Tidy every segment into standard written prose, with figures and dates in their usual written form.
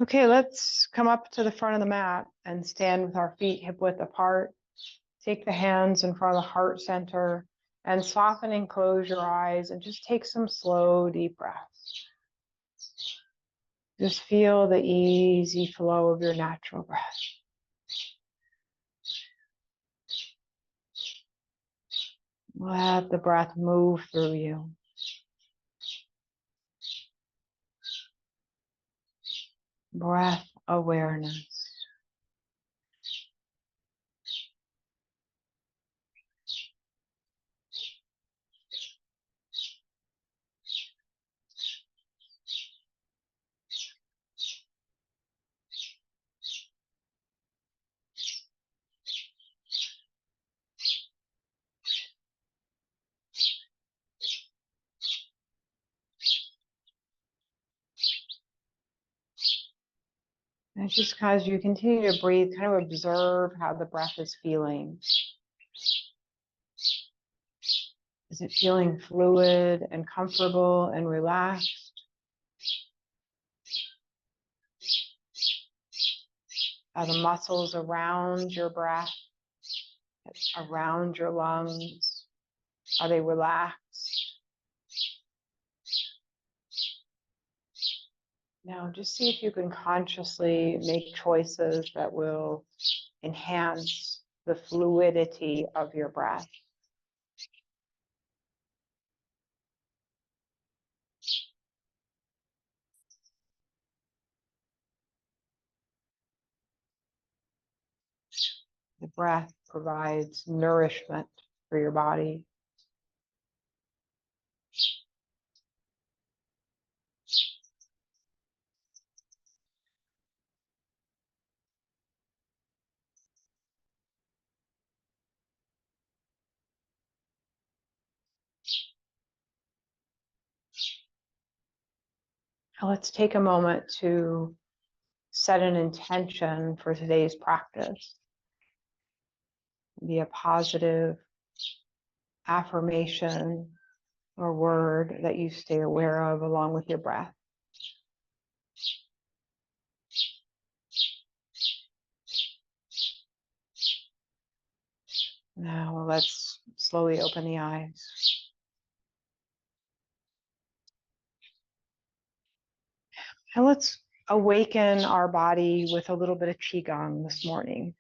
Okay, let's come up to the front of the mat and stand with our feet hip width apart. Take the hands in front of the heart center and soften and close your eyes and just take some slow, deep breaths. Just feel the easy flow of your natural breath. Let the breath move through you. Breath awareness. And just as you continue to breathe, kind of observe how the breath is feeling. Is it feeling fluid and comfortable and relaxed? Are the muscles around your breath, around your lungs, are they relaxed? Now just see if you can consciously make choices that will enhance the fluidity of your breath. The breath provides nourishment for your body. Now let's take a moment to set an intention for today's practice. Be a positive affirmation or word that you stay aware of along with your breath. Now let's slowly open the eyes. And let's awaken our body with a little bit of Qi Gong this morning.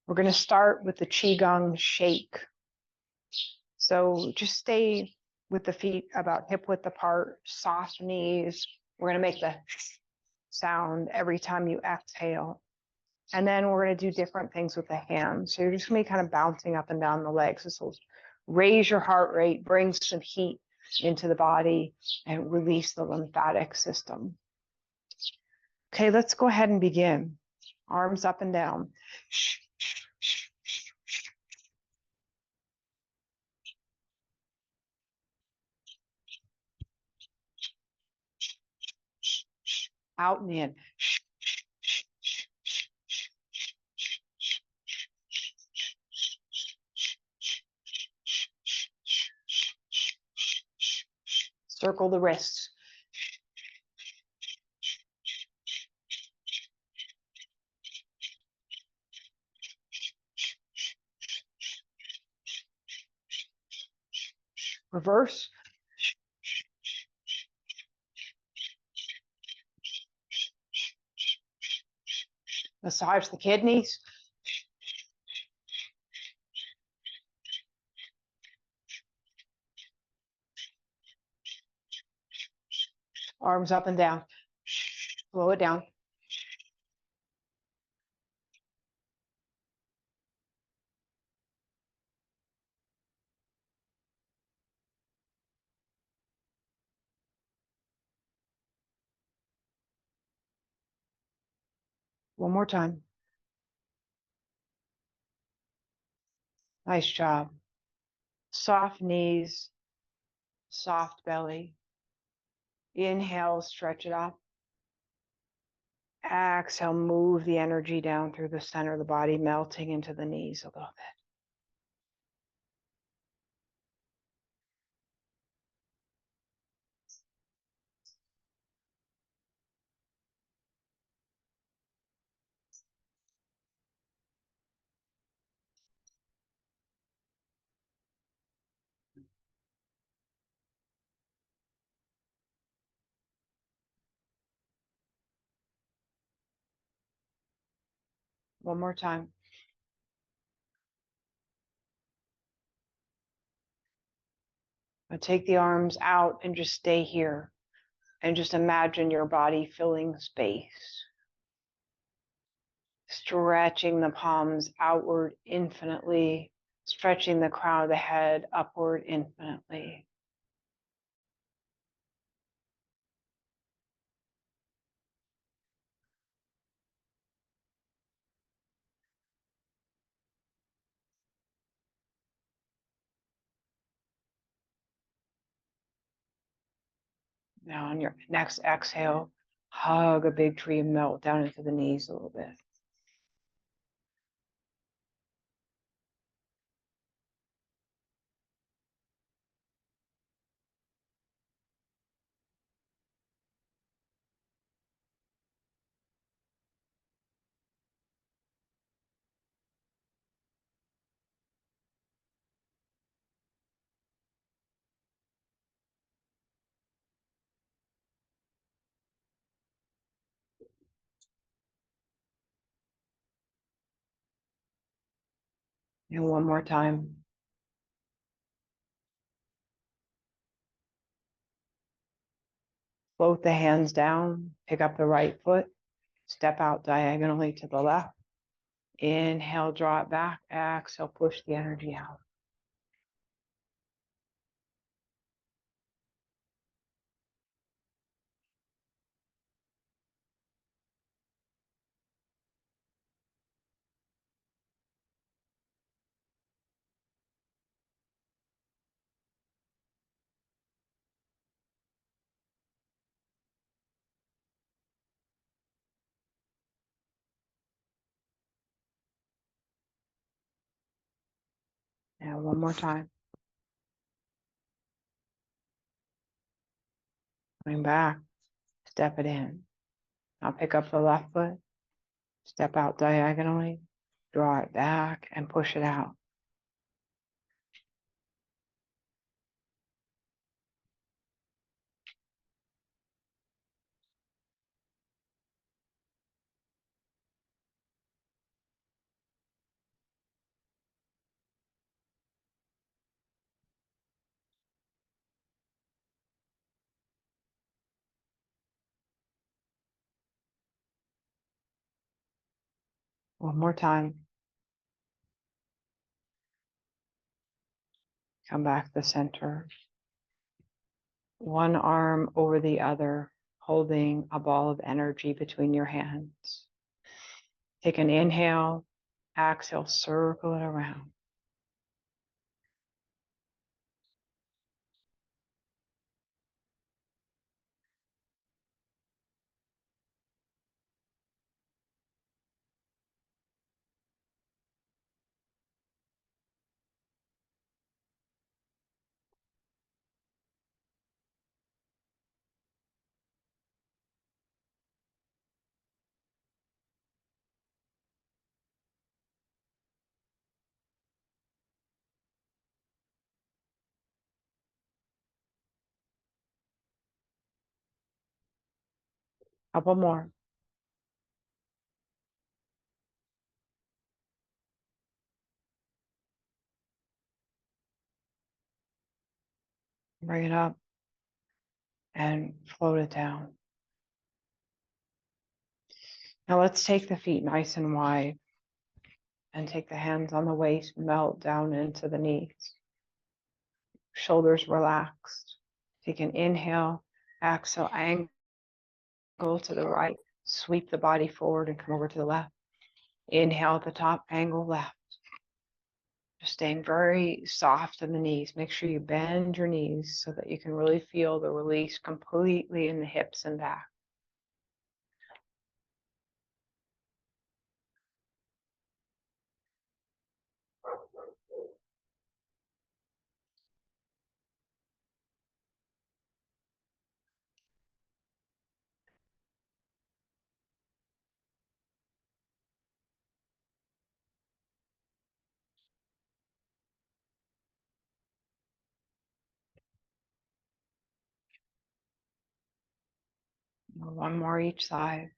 We're going to start with the Qi Gong shake. So just stay with the feet about hip width apart, soft knees. We're going to make the sound every time you exhale. And then we're going to do different things with the hands. So you're just going to be kind of bouncing up and down the legs. This will raise your heart rate, bring some heat into the body, and release the lymphatic system. Okay, let's go ahead and begin. Arms up and down. Out and in. Circle the wrists. Reverse. Massage the kidneys. Arms up and down. Slow it down. One more time. Nice job. Soft knees, soft belly. Inhale, stretch it up. Exhale, move the energy down through the center of the body, melting into the knees a little bit. One more time. Now take the arms out and just stay here. And just imagine your body filling space. Stretching the palms outward infinitely. Stretching the crown of the head upward infinitely. Now on your next exhale, hug a big tree and melt down into the knees a little bit. And one more time. Float the hands down, pick up the right foot, step out diagonally to the left. Inhale, draw it back. Exhale, push the energy out. Now one more time. Coming back, step it in. Now pick up the left foot, step out diagonally, draw it back and push it out. One more time. Come back to the center. One arm over the other, holding a ball of energy between your hands. Take an inhale, exhale, circle it around. Couple more. Bring it up and float it down. Now let's take the feet nice and wide and take the hands on the waist, melt down into the knees. Shoulders relaxed. Take an inhale, exhale, angle to the right, sweep the body forward and come over to the left. Inhale at the top, angle left. Just staying very soft in the knees. Make sure you bend your knees so that you can really feel the release completely in the hips and back. One more each side.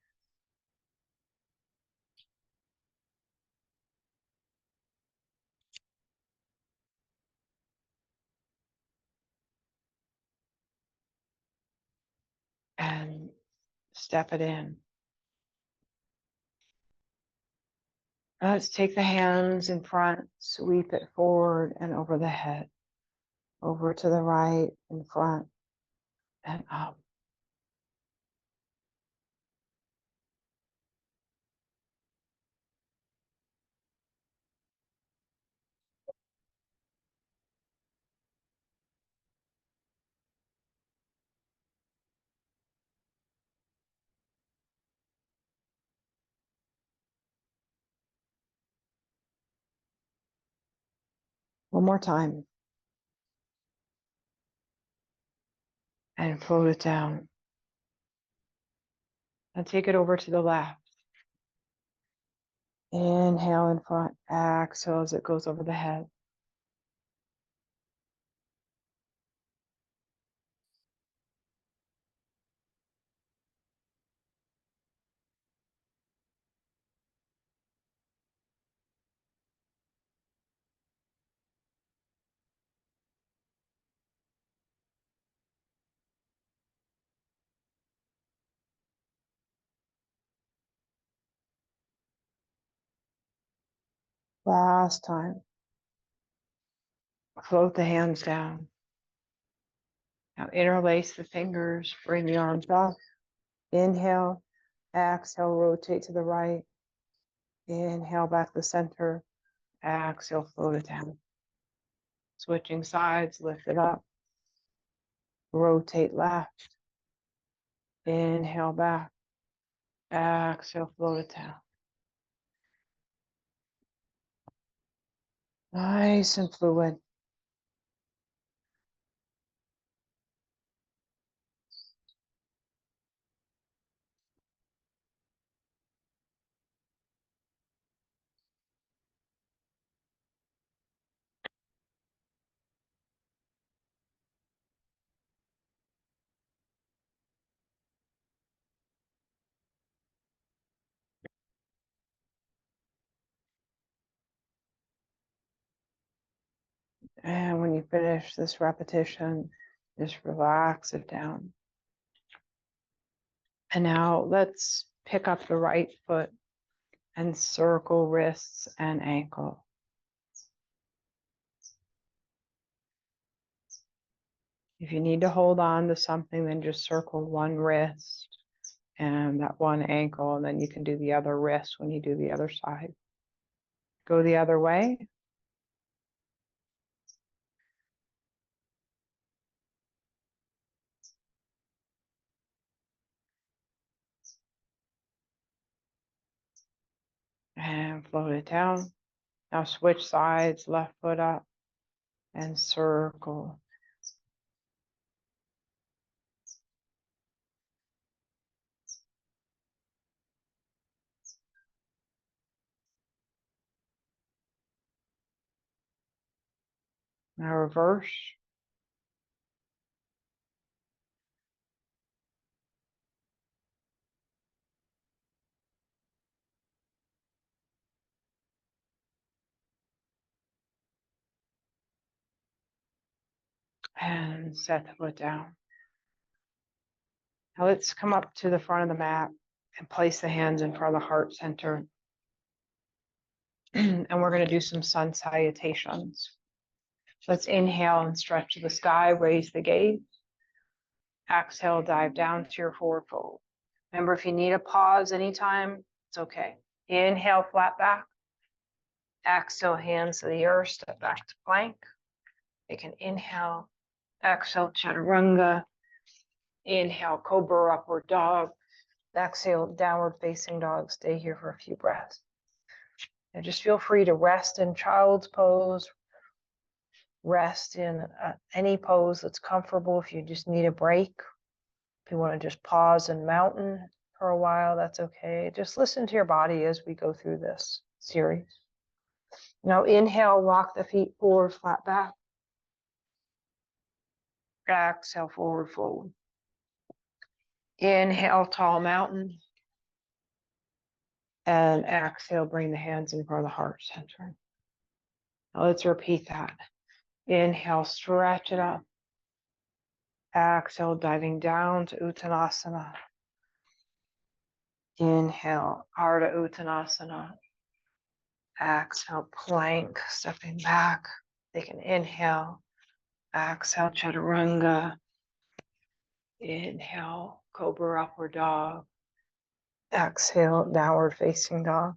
Step it in. Let's take the hands in front, sweep it forward and over the head, over to the right, in front, and up. One more time. And float it down. And take it over to the left. Inhale in front, exhale as it goes over the head. Last time. Float the hands down. Now interlace the fingers, bring the arms up. Inhale, exhale, rotate to the right. Inhale back to the center. Exhale, float it down. Switching sides, lift it up. Rotate left. Inhale back. Exhale, float it down. Nice and fluid. And when you finish this repetition, just relax it down. And now let's pick up the right foot and circle wrists and ankle. If you need to hold on to something, then just circle one wrist and that one ankle, and then you can do the other wrist when you do the other side. Go the other way. And float it down. Now switch sides, left foot up and circle. Now reverse. And set the foot down. Now let's come up to the front of the mat and place the hands in front of the heart center. And we're going to do some sun salutations. Let's inhale and stretch to the sky, raise the gaze. Exhale, dive down to your forward fold. Remember, if you need a pause anytime, it's okay. Inhale, flat back. Exhale, hands to the earth, step back to plank. Take an inhale. Exhale, chaturanga. Inhale, cobra, upward dog. Exhale, downward facing dog. Stay here for a few breaths. And just feel free to rest in child's pose. Rest in any pose that's comfortable. If you just need a break, if you want to just pause in mountain for a while, that's okay. Just listen to your body as we go through this series. Now inhale, walk the feet forward, flat back. Exhale, forward fold. Inhale, tall mountain. And exhale, bring the hands in front of the heart center. Now let's repeat that. Inhale, stretch it up. Exhale, diving down to Uttanasana. Inhale, Ardha Uttanasana. Exhale, plank, stepping back. Take an inhale. Exhale, Chaturanga. Inhale, Cobra Upward Dog. Exhale, Downward Facing Dog.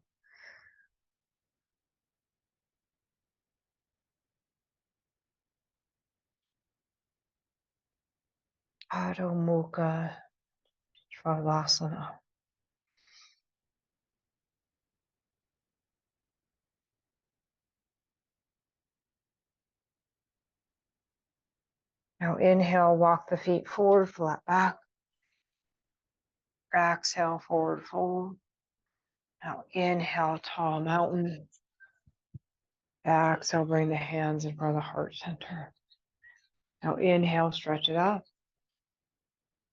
Adho Mukha Svanasana. Now inhale, walk the feet forward, flat back. Exhale, forward fold. Now inhale, tall mountain. Exhale, bring the hands in front of the heart center. Now inhale, stretch it up.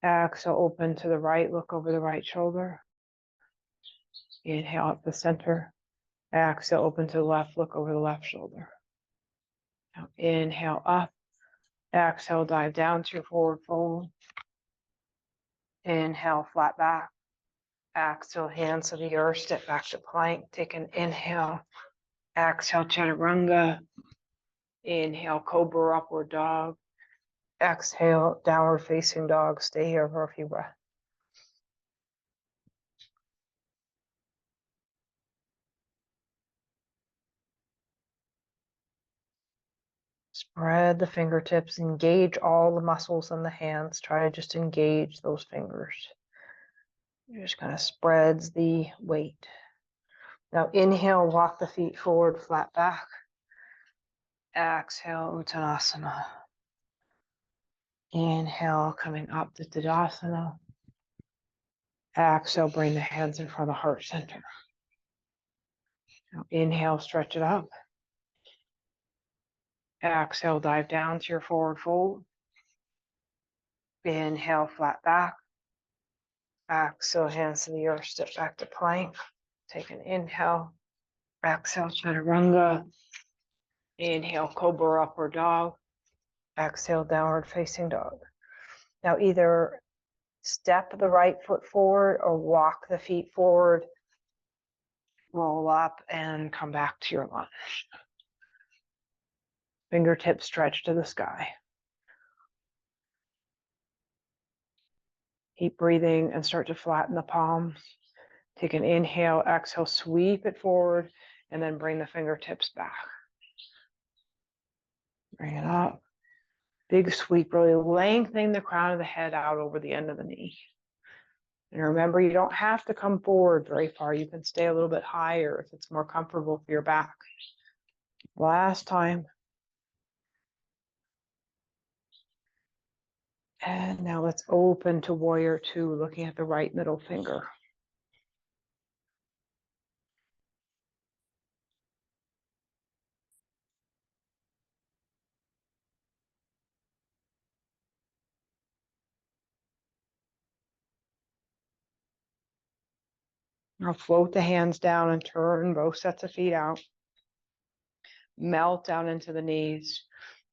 Exhale, open to the right, look over the right shoulder. Inhale up the center. Exhale, open to the left, look over the left shoulder. Now inhale up. Exhale, dive down to your forward fold. Inhale, flat back. Exhale, hands to the earth, step back to plank. Take an inhale. Exhale, Chaturanga. Inhale, Cobra Upward Dog. Exhale, Downward Facing Dog. Stay here for a few breaths. Spread the fingertips, engage all the muscles in the hands. Try to just engage those fingers. It just kind of spreads the weight. Now inhale, walk the feet forward, flat back. Exhale, Uttanasana. Inhale, coming up to Tadasana. Exhale, bring the hands in front of the heart center. Now inhale, stretch it up. Exhale, dive down to your forward fold. Inhale, flat back. Exhale, hands to the earth, step back to plank. Take an inhale. Exhale, Chaturanga. Inhale, Cobra Upward Dog. Exhale, Downward Facing Dog. Now either step the right foot forward or walk the feet forward. Roll up and come back to your lunge. Fingertips stretch to the sky. Keep breathing and start to flatten the palms. Take an inhale, exhale, sweep it forward, and then bring the fingertips back. Bring it up. Big sweep, really lengthening the crown of the head out over the end of the knee. And remember, you don't have to come forward very far. You can stay a little bit higher if it's more comfortable for your back. Last time. And now let's open to Warrior Two, looking at the right middle finger. Now float the hands down and turn both sets of feet out. Melt down into the knees.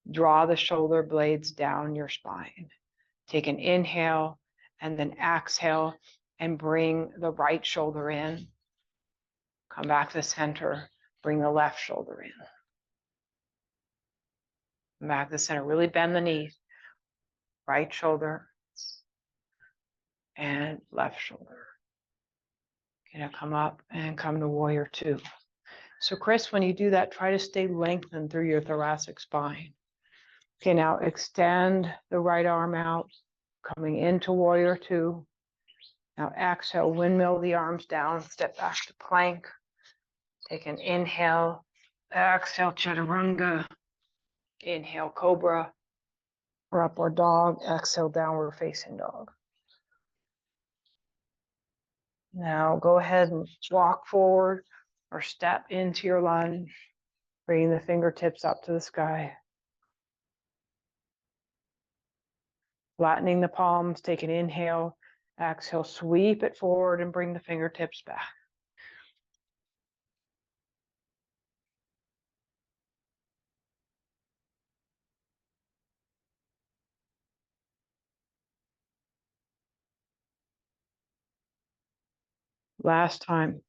Draw the shoulder blades down your spine. Take an inhale and then exhale and bring the right shoulder in. Come back to the center. Bring the left shoulder in. Come back to the center. Really bend the knees. Right shoulder and left shoulder. Gonna come up and come to Warrior Two. So Chris, when you do that, try to stay lengthened through your thoracic spine. Okay, now extend the right arm out, coming into Warrior Two. Now exhale, windmill the arms down, step back to plank. Take an inhale, exhale, Chaturanga. Inhale, Cobra or Upward Dog. Exhale, Downward Facing Dog. Now go ahead and walk forward or step into your lunge, bringing the fingertips up to the sky. Flattening the palms, take an inhale, exhale, sweep it forward and bring the fingertips back. Last time.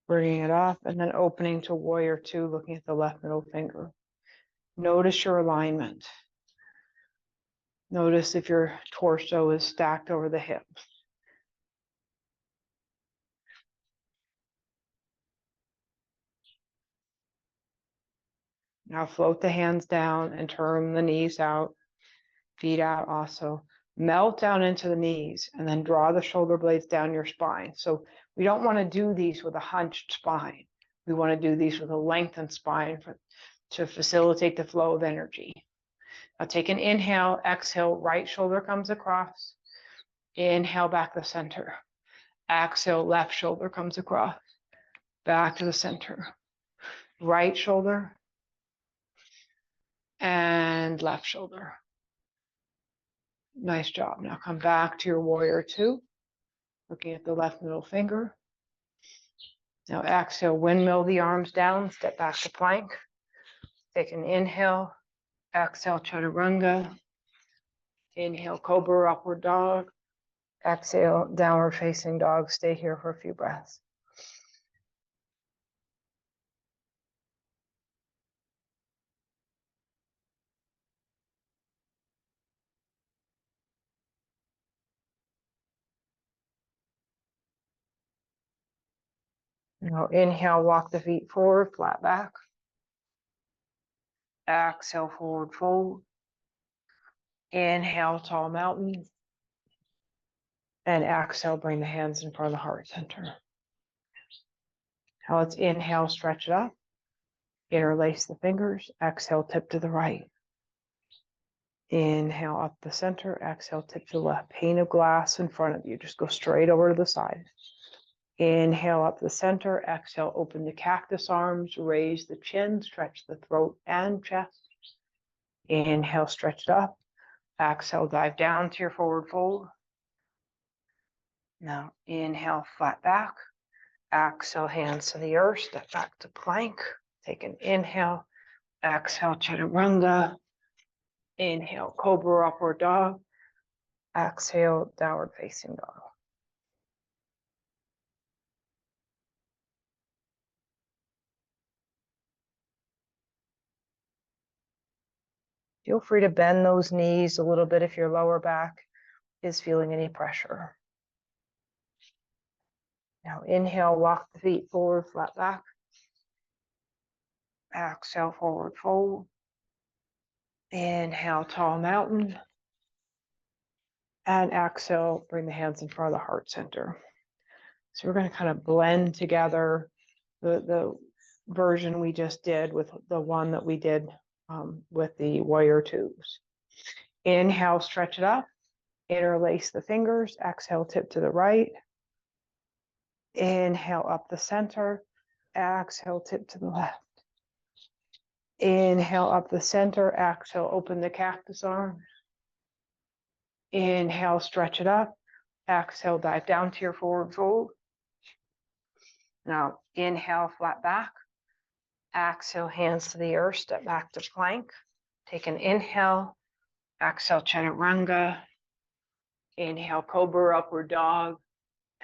Bringing it up and then opening to warrior two, looking at the left middle finger. Notice your alignment. Notice if your torso is stacked over the hips. Now float the hands down and turn the knees out, feet out also. Melt down into the knees and then draw the shoulder blades down your spine. So we don't want to do these with a hunched spine. We want to do these with a lengthened spine to facilitate the flow of energy. Now take an inhale, exhale, right shoulder comes across. Inhale back to the center. Exhale, left shoulder comes across. Back to the center. Right shoulder and left shoulder. Nice job. Now come back to your warrior two. Looking at the left middle finger. Now exhale, windmill the arms down, step back to plank. Take an inhale, exhale, chaturanga. Inhale, cobra, upward dog. Exhale, downward facing dog. Stay here for a few breaths. Now inhale, walk the feet forward, flat back. Exhale, forward fold. Inhale, tall mountain. And exhale, bring the hands in front of the heart center. Now let's inhale, stretch it up. Interlace the fingers. Exhale, tip to the right. Inhale up the center. Exhale, tip to the left. Pane of glass in front of you. Just go straight over to the side. Inhale up the center. Exhale, open the cactus arms. Raise the chin. Stretch the throat and chest. Inhale, stretch it up. Exhale, dive down to your forward fold. Now inhale, flat back. Exhale, hands to the earth. Step back to plank. Take an inhale. Exhale, chaturanga. Inhale, cobra, upward dog. Exhale, downward facing dog. Feel free to bend those knees a little bit if your lower back is feeling any pressure. Now inhale, walk the feet forward, flat back. Exhale, forward fold. Inhale, tall mountain. And exhale, bring the hands in front of the heart center. So we're going to kind of blend together the version we just did with the one that we did with the warrior twos. Inhale, stretch it up. Interlace the fingers. Exhale, tip to the right. Inhale, up the center. Exhale, tip to the left. Inhale, up the center. Exhale, open the cactus arms. Inhale, stretch it up. Exhale, dive down to your forward fold. Now, inhale, flat back. Exhale, hands to the earth. Step back to plank. Take an inhale. Exhale, chaturanga. Inhale, cobra, upward dog.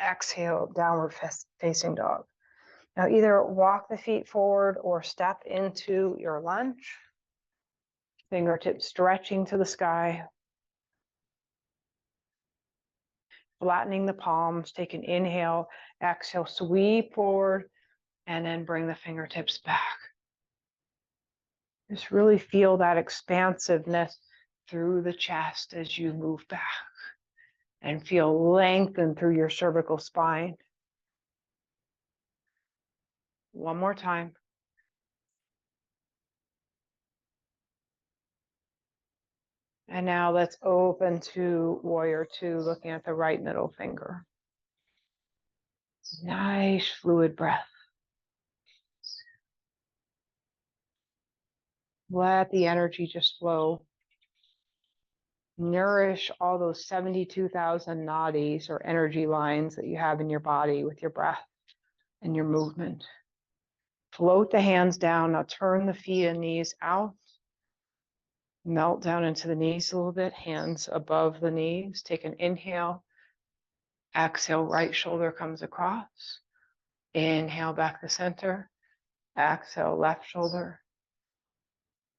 Exhale, downward facing dog. Now either walk the feet forward or step into your lunge. Fingertips stretching to the sky. Flattening the palms. Take an inhale. Exhale, sweep forward. And then bring the fingertips back. Just really feel that expansiveness through the chest as you move back. And feel lengthen through your cervical spine. One more time. And now let's open to warrior two, looking at the right middle finger. Nice fluid breath. Let the energy just flow. Nourish all those 72,000 nadis or energy lines that you have in your body with your breath and your movement. Float the hands down. Now turn the feet and knees out. Melt down into the knees a little bit. Hands above the knees. Take an inhale. Exhale, right shoulder comes across. Inhale, back to center. Exhale, left shoulder,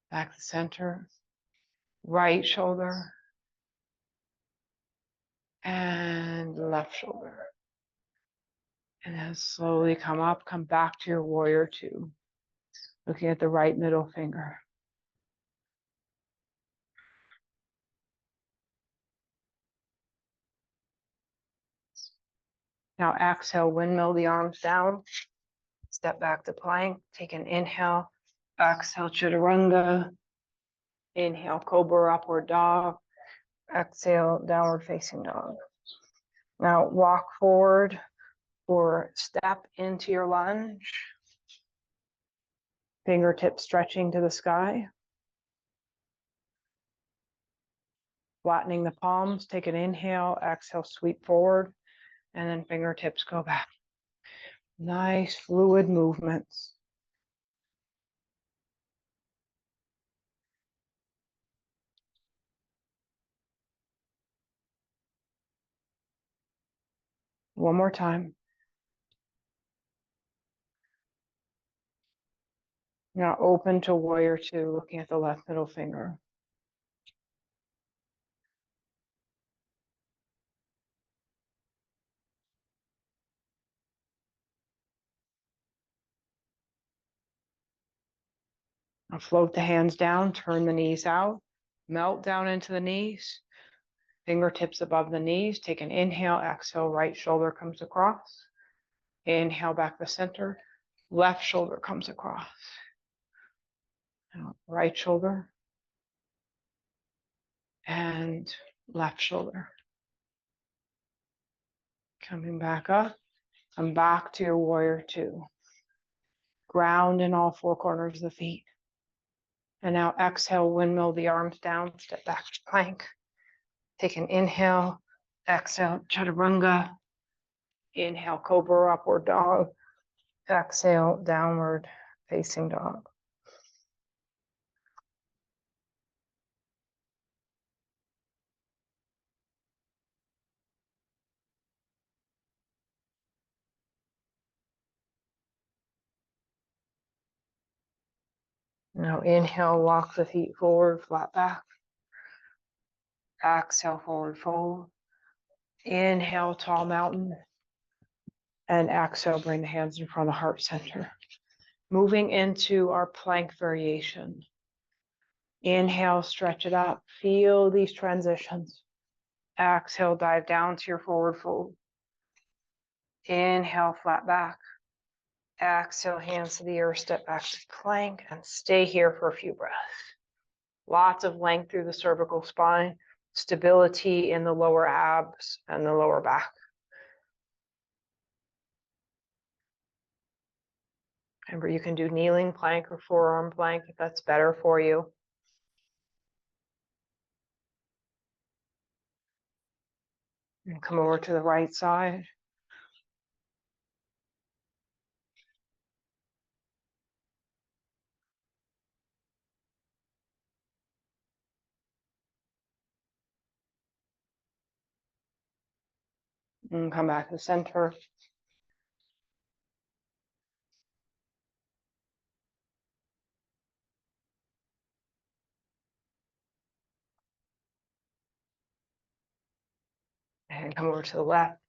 back to center. Right shoulder and left shoulder. And then slowly come up, come back to your warrior two. Looking at the right middle finger. Now exhale, windmill the arms down. Step back to plank. Take an inhale. Exhale, chaturanga. Inhale, cobra, upward dog. Exhale, downward facing dog. Now walk forward or step into your lunge. Fingertips stretching to the sky. Flattening the palms, take an inhale, exhale, sweep forward, and then fingertips go back. Nice fluid movements. One more time. Now open to warrior two, looking at the left middle finger. Now float the hands down, turn the knees out, melt down into the knees, fingertips above the knees. Take an inhale, exhale, right shoulder comes across. Inhale, back to center, left shoulder comes across. Now, right shoulder and left shoulder. Coming back up, come back to your warrior two. Ground in all four corners of the feet. And now exhale, windmill the arms down, step back to plank. Take an inhale, exhale, chaturanga. Inhale, cobra, upward dog. Exhale, downward facing dog. Now inhale, walk the feet forward, flat back. Exhale, forward fold. Inhale, tall mountain. And exhale, bring the hands in front of the heart center. Moving into our plank variation. Inhale, stretch it up. Feel these transitions. Exhale, dive down to your forward fold. Inhale, flat back. Exhale, hands to the earth, step back to plank, and stay here for a few breaths. Lots of length through the cervical spine, stability in the lower abs and the lower back. Remember, you can do kneeling plank or forearm plank if that's better for you. And come over to the right side. And come back to the center. And come over to the left.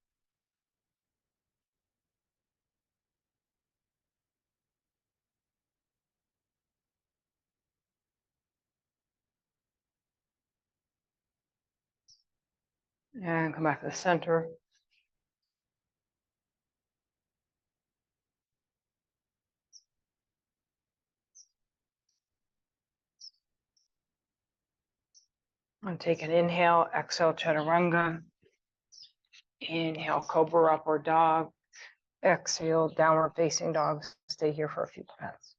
And come back to the center. And take an inhale, exhale, chaturanga. Inhale, cobra, upward dog. Exhale, downward facing dog. Stay here for a few breaths.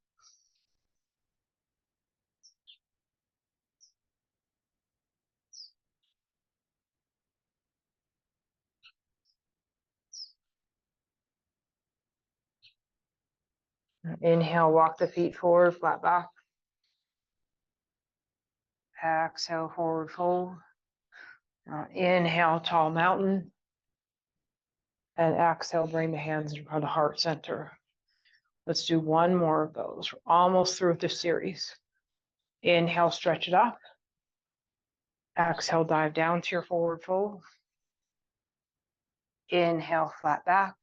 Inhale, walk the feet forward, flat back. Exhale, forward fold. Inhale, tall mountain. And exhale, bring the hands in front of the heart center. Let's do one more of those. We're almost through the series. Inhale, stretch it up. Exhale, dive down to your forward fold. Inhale, flat back.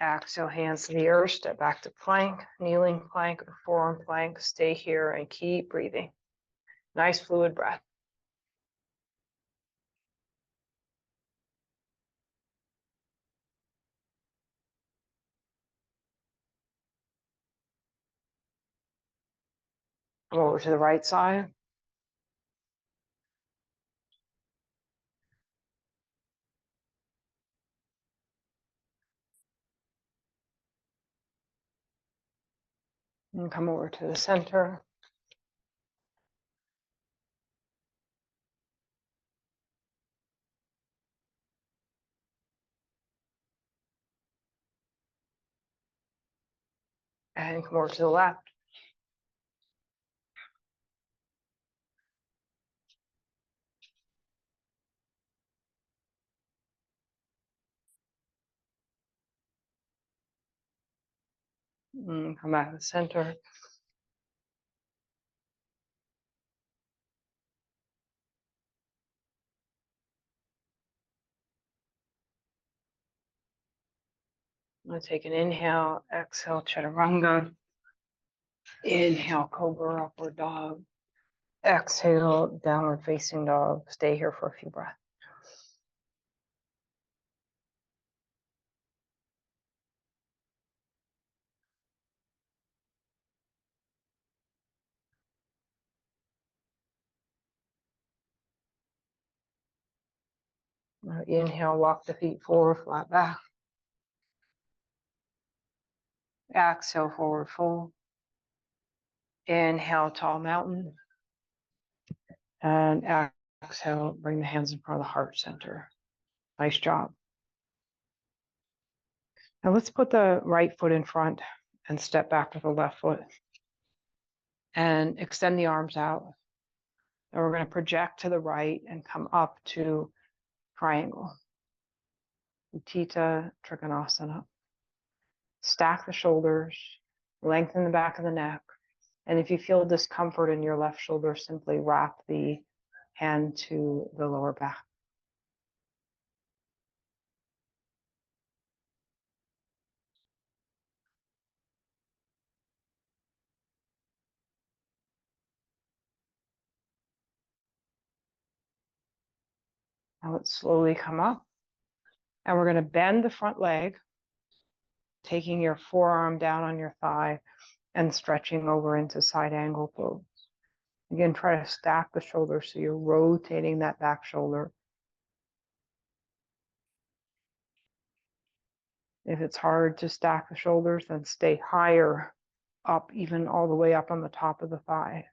Exhale, hands to the earth, step back to plank, kneeling plank or forearm plank. Stay here and keep breathing. Nice fluid breath. Come over to the right side. And come over to the center. And come over to the left. And come back to the center. I'm going to take an inhale, exhale, chaturanga. Inhale, cobra, upward dog. Exhale, downward facing dog. Stay here for a few breaths. Inhale, walk the feet forward, flat back. Exhale, forward fold. Inhale, tall mountain. And exhale, bring the hands in front of the heart center. Nice job. Now let's put the right foot in front and step back with the left foot. And extend the arms out. And we're going to project to the right and come up to triangle. Utthita Trikonasana. Stack the shoulders, lengthen the back of the neck. And if you feel discomfort in your left shoulder, simply wrap the hand to the lower back. Now let's slowly come up. And we're going to bend the front leg, taking your forearm down on your thigh and stretching over into side angle pose. Again, try to stack the shoulders so you're rotating that back shoulder. If it's hard to stack the shoulders, then stay higher up, even all the way up on the top of the thigh.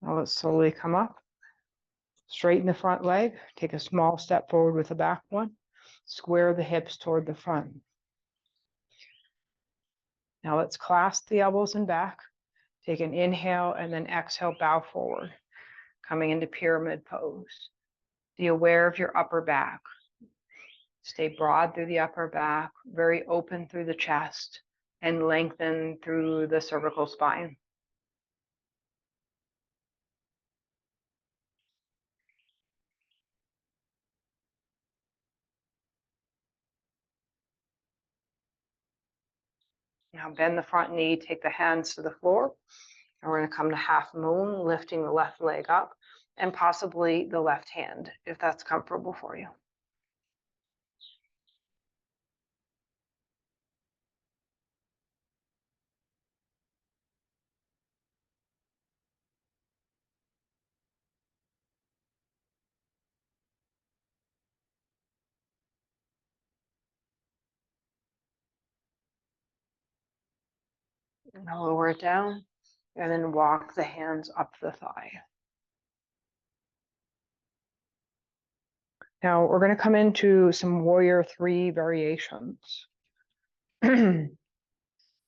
Now let's slowly come up. Straighten the front leg. Take a small step forward with the back one. Square the hips toward the front. Now let's clasp the elbows and back. Take an inhale and then exhale, bow forward, coming into pyramid pose. Be aware of your upper back. Stay broad through the upper back, very open through the chest, and lengthen through the cervical spine. Now bend the front knee, take the hands to the floor. And we're going to come to half moon, lifting the left leg up and possibly the left hand, if that's comfortable for you. And I'll lower it down and then walk the hands up the thigh. Now we're going to come into some warrior 3 variations.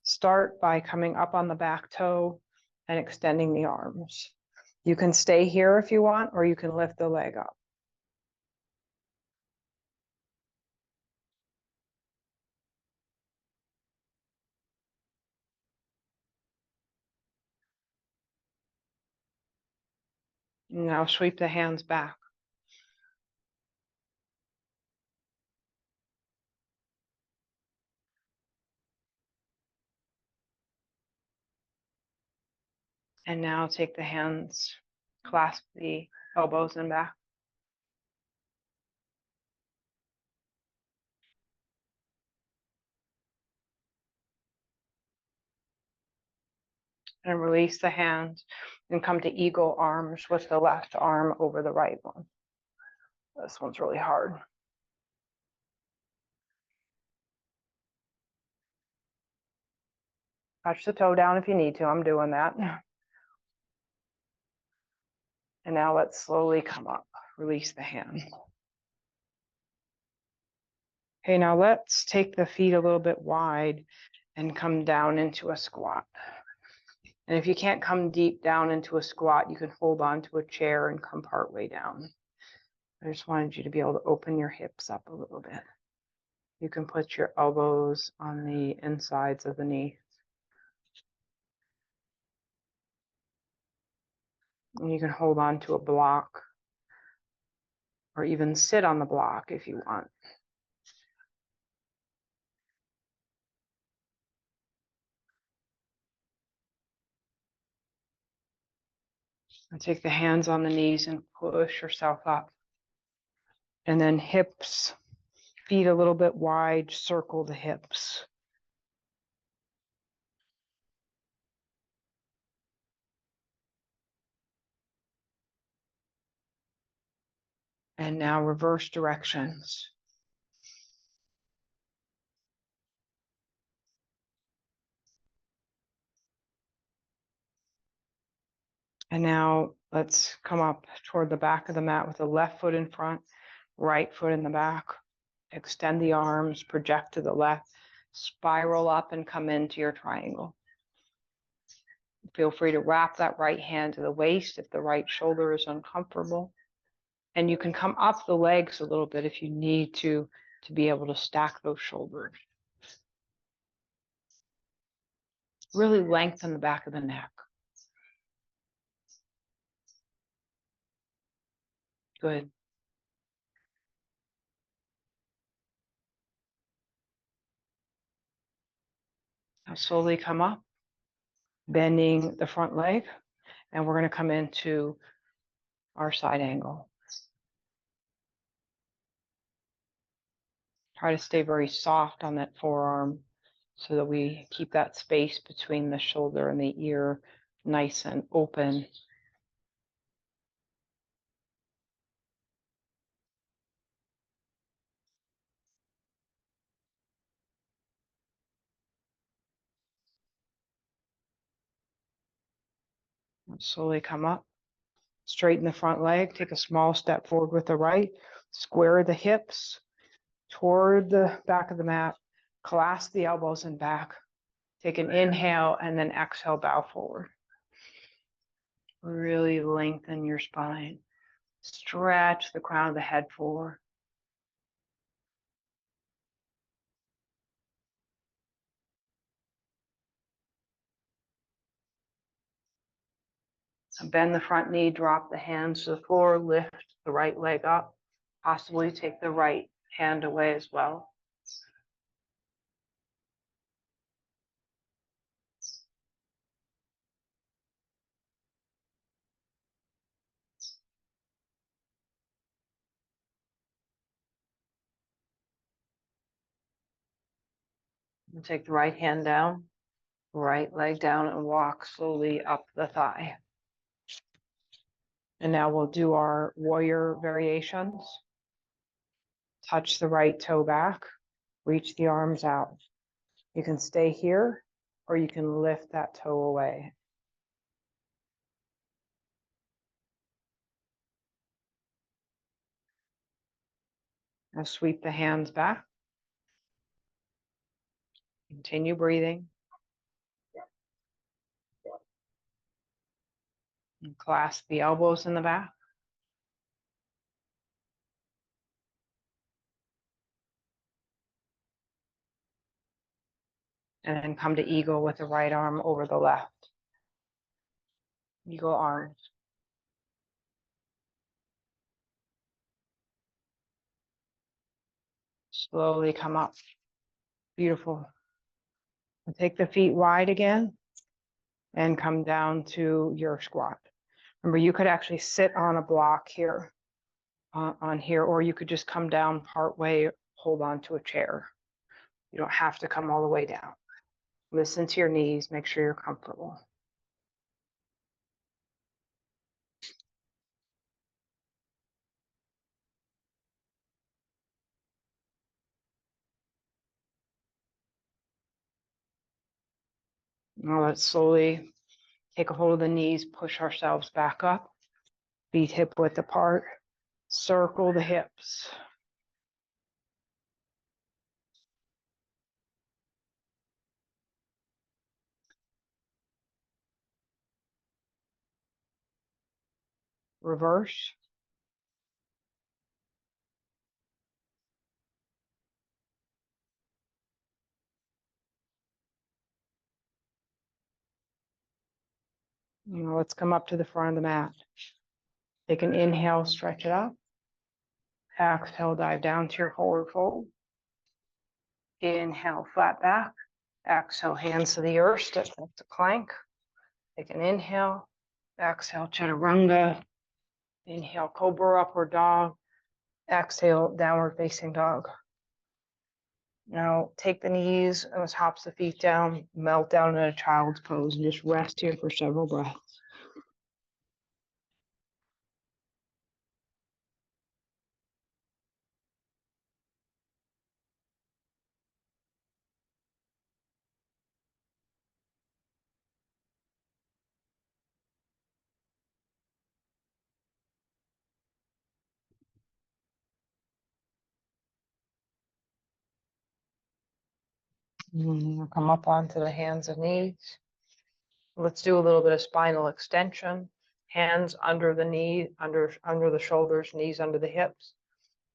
Start by coming up on the back toe and extending the arms. You can stay here if you want, or you can lift the leg up. Now sweep the hands back. And now take the hands, clasp the elbows in back. And release the hands and come to eagle arms with the left arm over the right one. This one's really hard. Touch the toe down if you need to. I'm doing that. And now let's slowly come up. Release the hand. Okay, now let's take the feet a little bit wide and come down into a squat. And if you can't come deep down into a squat, you can hold on to a chair and come partway down. I just wanted you to be able to open your hips up a little bit. You can put your elbows on the insides of the knee. And you can hold on to a block or even sit on the block if you want. And take the hands on the knees and push yourself up. And then hips, feet a little bit wide, circle the hips. And now reverse directions. And now let's come up toward the back of the mat with the left foot in front, right foot in the back. Extend the arms, project to the left, spiral up and come into your triangle. Feel free to wrap that right hand to the waist if the right shoulder is uncomfortable. And you can come up the legs a little bit if you need to be able to stack those shoulders. Really lengthen the back of the neck. Good. Now slowly come up, bending the front leg, and we're going to come into our side angle. Try to stay very soft on that forearm so that we keep that space between the shoulder and the ear nice and open. Slowly come up, straighten the front leg, take a small step forward with the right, square the hips toward the back of the mat, clasp the elbows in back, take an inhale and then exhale, bow forward. Really lengthen your spine, stretch the crown of the head forward. Bend the front knee, drop the hands to the floor, lift the right leg up, possibly take the right hand away as well. And take the right hand down, right leg down, and walk slowly up the thigh. And now we'll do our warrior variations. Touch the right toe back, reach the arms out. You can stay here, or you can lift that toe away. Now sweep the hands back. Continue breathing. And clasp the elbows in the back. And then come to eagle with the right arm over the left. Eagle arms. Slowly come up. Beautiful. And take the feet wide again and come down to your squat. Remember, you could actually sit on a block here, on here, or you could just come down part way, hold on to a chair. You don't have to come all the way down. Listen to your knees, make sure you're comfortable. Now let's slowly take a hold of the knees, push ourselves back up, feet hip width apart, circle the hips. Reverse. Now let's come up to the front of the mat. Take an inhale, stretch it up. Exhale, dive down to your forward fold. Inhale, flat back. Exhale, hands to the earth, step up to plank. Take an inhale. Exhale, chaturanga. Inhale, cobra, upward dog. Exhale, downward facing dog. Now take the knees and the tops of the feet down, melt down in a child's pose, and just rest here for several breaths. Come up onto the hands and knees. Let's do a little bit of spinal extension. Hands under the knee, under the shoulders, knees under the hips.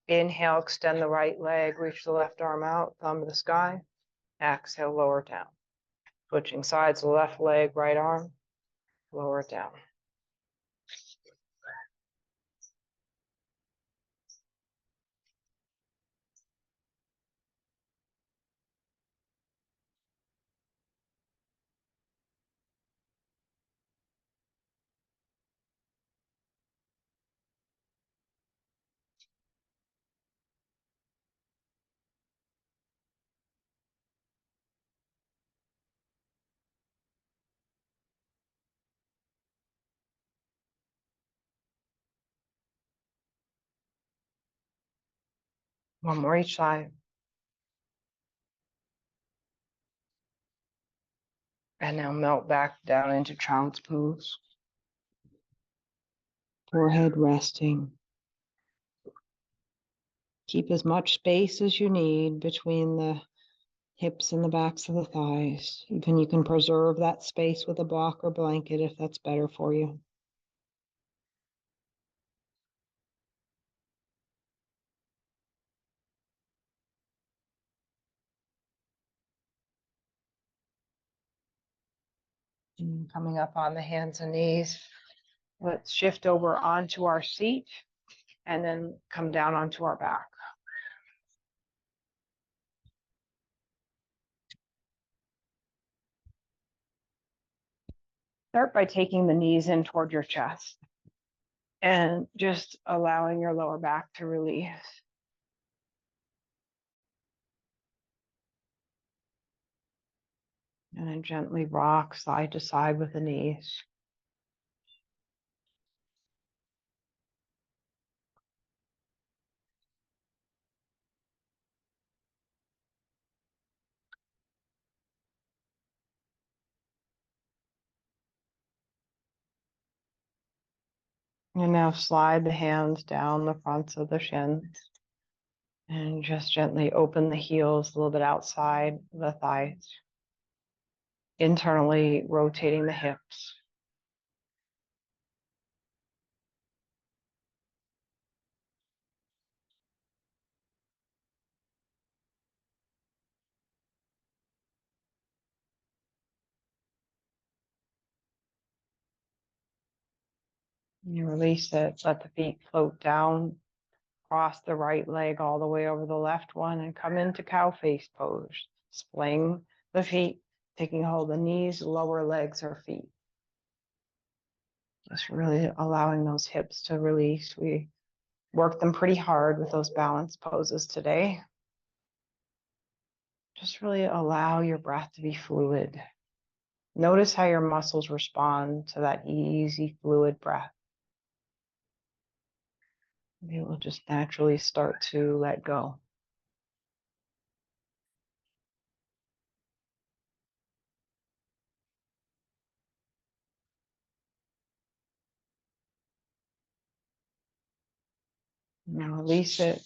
Inhale, extend the right leg, reach the left arm out, thumb to the sky. Exhale, lower it down. Switching sides, left leg, right arm, lower it down. One more each side. And now melt back down into child's pose. Forehead resting. Keep as much space as you need between the hips and the backs of the thighs. You can preserve that space with a block or blanket if that's better for you. And coming up on the hands and knees, let's shift over onto our seat and then come down onto our back. Start by taking the knees in toward your chest and just allowing your lower back to release. And then gently rock side to side with the knees. And now slide the hands down the fronts of the shins and just gently open the heels a little bit outside the thighs, internally rotating the hips. You release it, let the feet float down, cross the right leg all the way over the left one, and come into cow face pose. Splaying the feet, taking hold of the knees, lower legs or feet. Just really allowing those hips to release. We worked them pretty hard with those balance poses today. Just really allow your breath to be fluid. Notice how your muscles respond to that easy, fluid breath. They will just naturally start to let go. Now release it.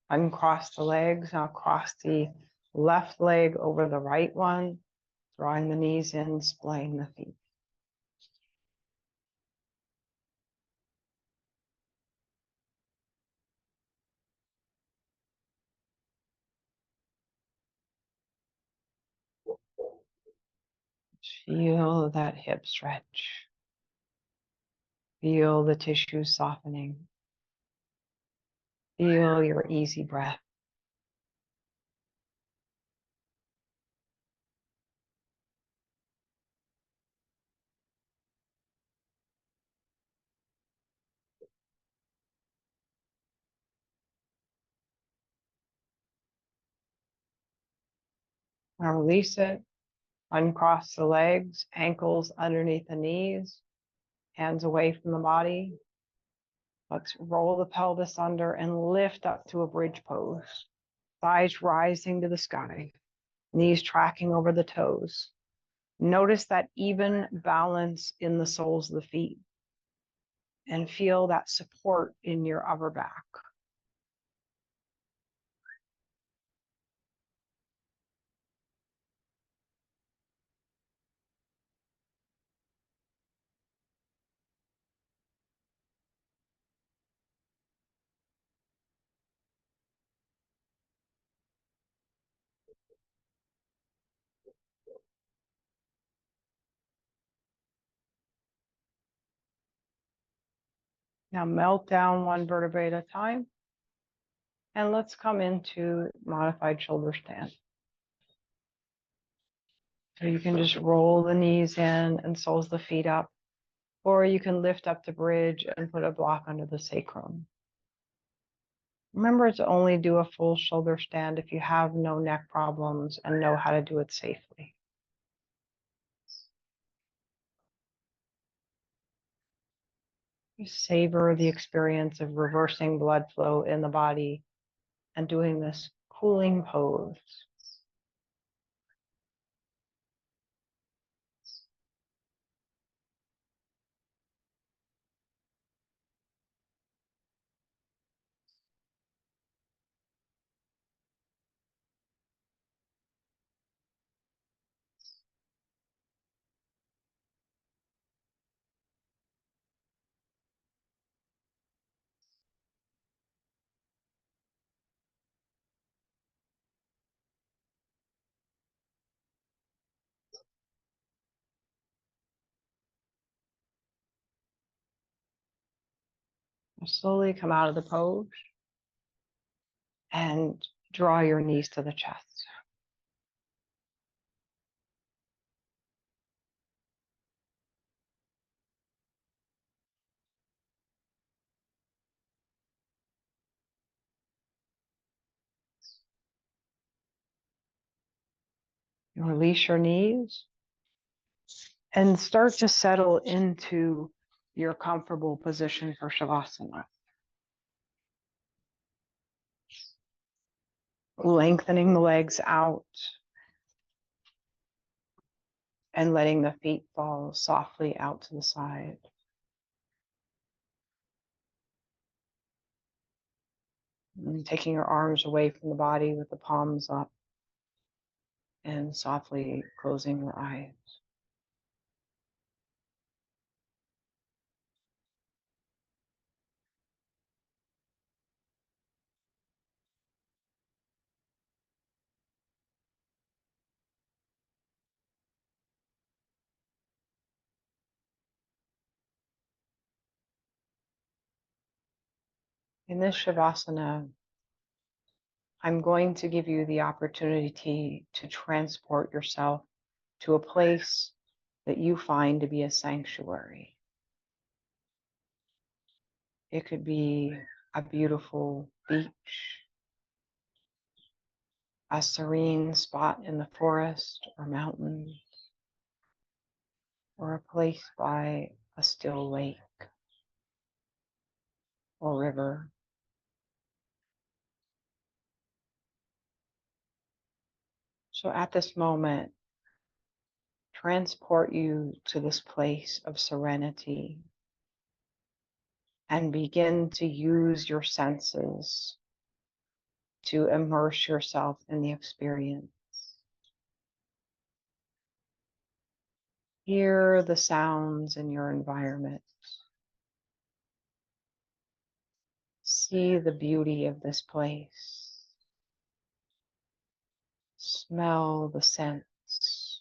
Uncross the legs. Now cross the left leg over the right one, drawing the knees in, splaying the feet. Feel that hip stretch. Feel the tissue softening. Feel your easy breath. Now release it. Uncross the legs, ankles underneath the knees, hands away from the body. Let's roll the pelvis under and lift up to a bridge pose. Thighs rising to the sky, knees tracking over the toes. Notice that even balance in the soles of the feet and feel that support in your upper back. Now melt down one vertebrae at a time. And let's come into modified shoulder stand. So you can just roll the knees in and soles the feet up, or you can lift up the bridge and put a block under the sacrum. Remember to only do a full shoulder stand if you have no neck problems and know how to do it safely. Savor the experience of reversing blood flow in the body and doing this cooling pose. Slowly come out of the pose and draw your knees to the chest. You release your knees and start to settle into your comfortable position for Shavasana. Lengthening the legs out and letting the feet fall softly out to the side. And taking your arms away from the body with the palms up and softly closing your eyes. In this Shavasana, I'm going to give you the opportunity to transport yourself to a place that you find to be a sanctuary. It could be a beautiful beach, a serene spot in the forest or mountain, or a place by a still lake or river. So at this moment, transport you to this place of serenity and begin to use your senses to immerse yourself in the experience. Hear the sounds in your environment. See the beauty of this place. Smell the scents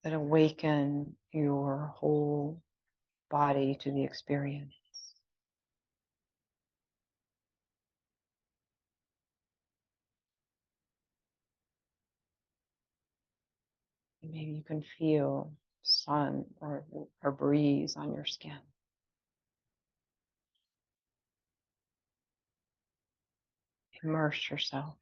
that awaken your whole body to the experience. Maybe you can feel sun or breeze on your skin. Immerse yourself.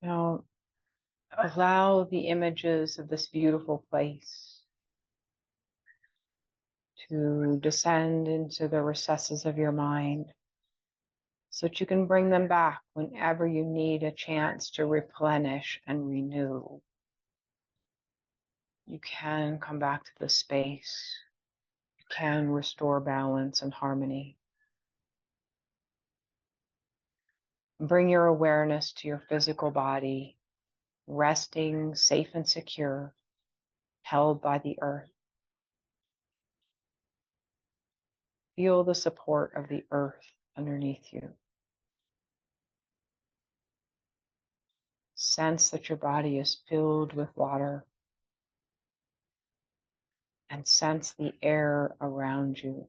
Now, allow the images of this beautiful place to descend into the recesses of your mind so that you can bring them back whenever you need a chance to replenish and renew. You can come back to the space. You can restore balance and harmony. Bring your awareness to your physical body, resting safe and secure, held by the earth. Feel the support of the earth underneath you. Sense that your body is filled with water and sense the air around you.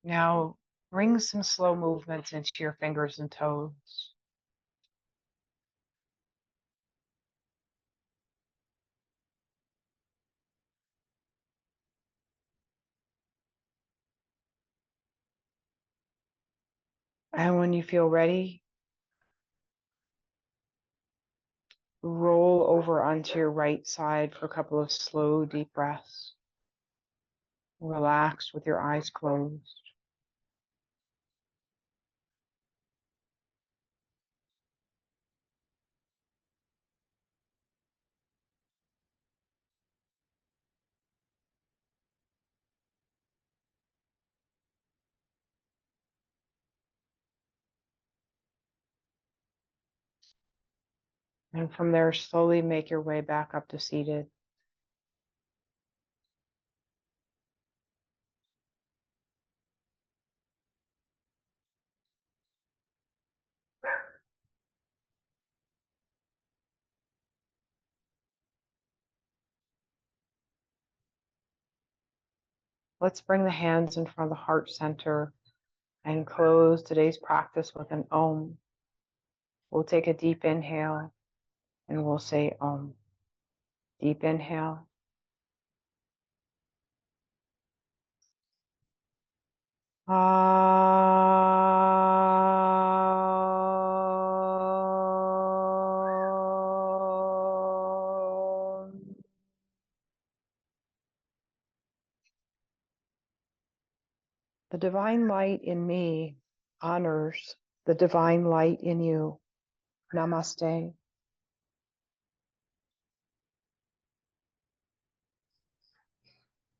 Now bring some slow movements into your fingers and toes. And when you feel ready, roll over onto your right side for a couple of slow, deep breaths. Relax with your eyes closed. And from there, slowly make your way back up to seated. Let's bring the hands in front of the heart center and close today's practice with an Om. We'll take a deep inhale and we'll say Om. Deep inhale. The divine light in me honors the divine light in you. Namaste.